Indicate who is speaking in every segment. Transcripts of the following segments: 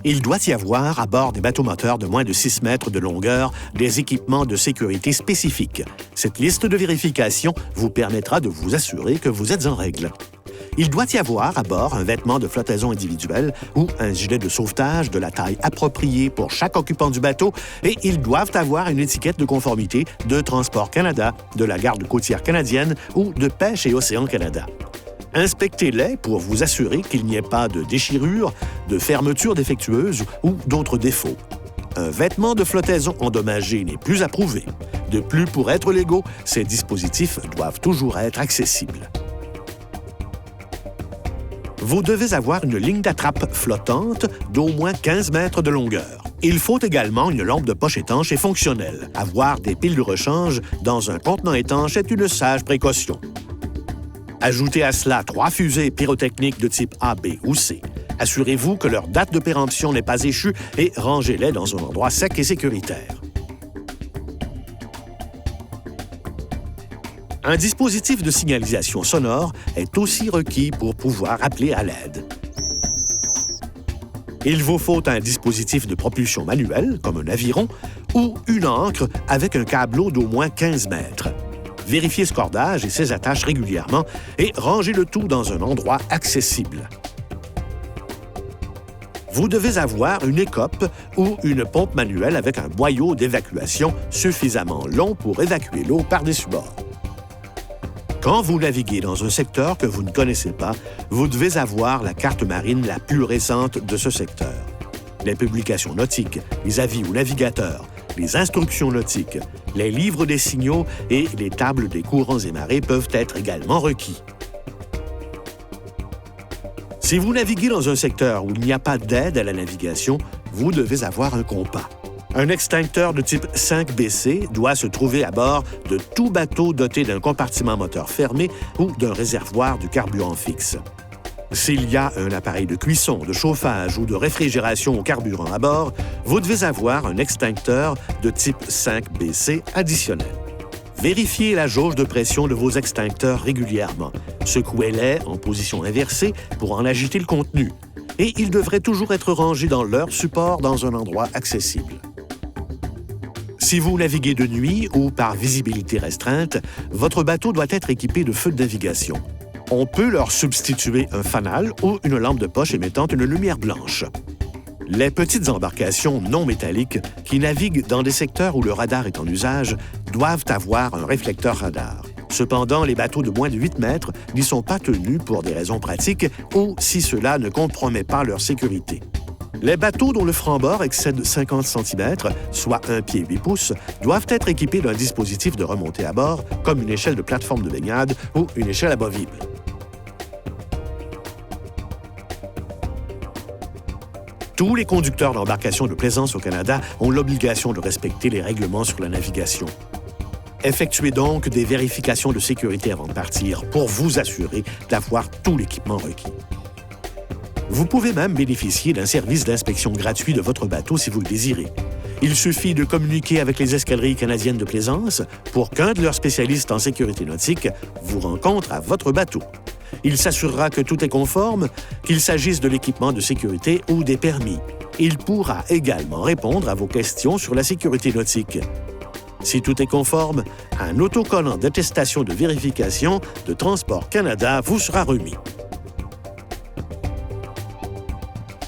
Speaker 1: Il doit y avoir, à bord des bateaux moteurs de moins de 6 mètres de longueur, des équipements de sécurité spécifiques. Cette liste de vérification vous permettra de vous assurer que vous êtes en règle. Il doit y avoir à bord un vêtement de flottaison individuel ou un gilet de sauvetage de la taille appropriée pour chaque occupant du bateau et ils doivent avoir une étiquette de conformité de Transport Canada, de la Garde côtière canadienne ou de Pêche et Océan Canada. Inspectez-les pour vous assurer qu'il n'y ait pas de déchirure, de fermeture défectueuse ou d'autres défauts. Un vêtement de flottaison endommagé n'est plus approuvé. De plus, pour être légaux, ces dispositifs doivent toujours être accessibles. Vous devez avoir une ligne d'attrape flottante d'au moins 15 mètres de longueur. Il faut également une lampe de poche étanche et fonctionnelle. Avoir des piles de rechange dans un contenant étanche est une sage précaution. Ajoutez à cela 3 fusées pyrotechniques de type A, B ou C. Assurez-vous que leur date de péremption n'est pas échue et rangez-les dans un endroit sec et sécuritaire. Un dispositif de signalisation sonore est aussi requis pour pouvoir appeler à l'aide. Il vous faut un dispositif de propulsion manuelle, comme un aviron, ou une ancre avec un câbleau d'au moins 15 mètres. Vérifiez ce cordage et ses attaches régulièrement et rangez le tout dans un endroit accessible. Vous devez avoir une écope ou une pompe manuelle avec un boyau d'évacuation suffisamment long pour évacuer l'eau par-dessus bord. Quand vous naviguez dans un secteur que vous ne connaissez pas, vous devez avoir la carte marine la plus récente de ce secteur. Les publications nautiques, les avis aux navigateurs, les instructions nautiques, les livres des signaux et les tables des courants et marées peuvent être également requis. Si vous naviguez dans un secteur où il n'y a pas d'aide à la navigation, vous devez avoir un compas. Un extincteur de type 5BC doit se trouver à bord de tout bateau doté d'un compartiment moteur fermé ou d'un réservoir de carburant fixe. S'il y a un appareil de cuisson, de chauffage ou de réfrigération au carburant à bord, vous devez avoir un extincteur de type 5BC additionnel. Vérifiez la jauge de pression de vos extincteurs régulièrement. Secouez-les en position inversée pour en agiter le contenu. Et ils devraient toujours être rangés dans leur support dans un endroit accessible. Si vous naviguez de nuit ou par visibilité restreinte, votre bateau doit être équipé de feux de navigation. On peut leur substituer un fanal ou une lampe de poche émettant une lumière blanche. Les petites embarcations non métalliques qui naviguent dans des secteurs où le radar est en usage doivent avoir un réflecteur radar. Cependant, les bateaux de moins de 8 mètres n'y sont pas tenus pour des raisons pratiques ou si cela ne compromet pas leur sécurité. Les bateaux dont le franc-bord excède 50 cm, soit 1 pied 8 pouces, doivent être équipés d'un dispositif de remontée à bord, comme une échelle de plateforme de baignade ou une échelle amovible. Tous les conducteurs d'embarcations de plaisance au Canada ont l'obligation de respecter les règlements sur la navigation. Effectuez donc des vérifications de sécurité avant de partir pour vous assurer d'avoir tout l'équipement requis. Vous pouvez même bénéficier d'un service d'inspection gratuit de votre bateau si vous le désirez. Il suffit de communiquer avec les escadrilles canadiennes de plaisance pour qu'un de leurs spécialistes en sécurité nautique vous rencontre à votre bateau. Il s'assurera que tout est conforme, qu'il s'agisse de l'équipement de sécurité ou des permis. Il pourra également répondre à vos questions sur la sécurité nautique. Si tout est conforme, un autocollant d'attestation de vérification de Transport Canada vous sera remis.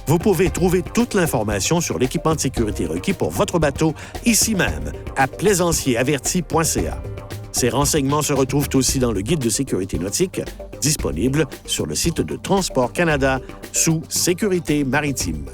Speaker 1: Vous pouvez trouver toute l'information sur l'équipement de sécurité requis pour votre bateau ici même, à plaisanciersaverti.ca. Ces renseignements se retrouvent aussi dans le guide de sécurité nautique, disponible sur le site de Transport Canada sous Sécurité maritime.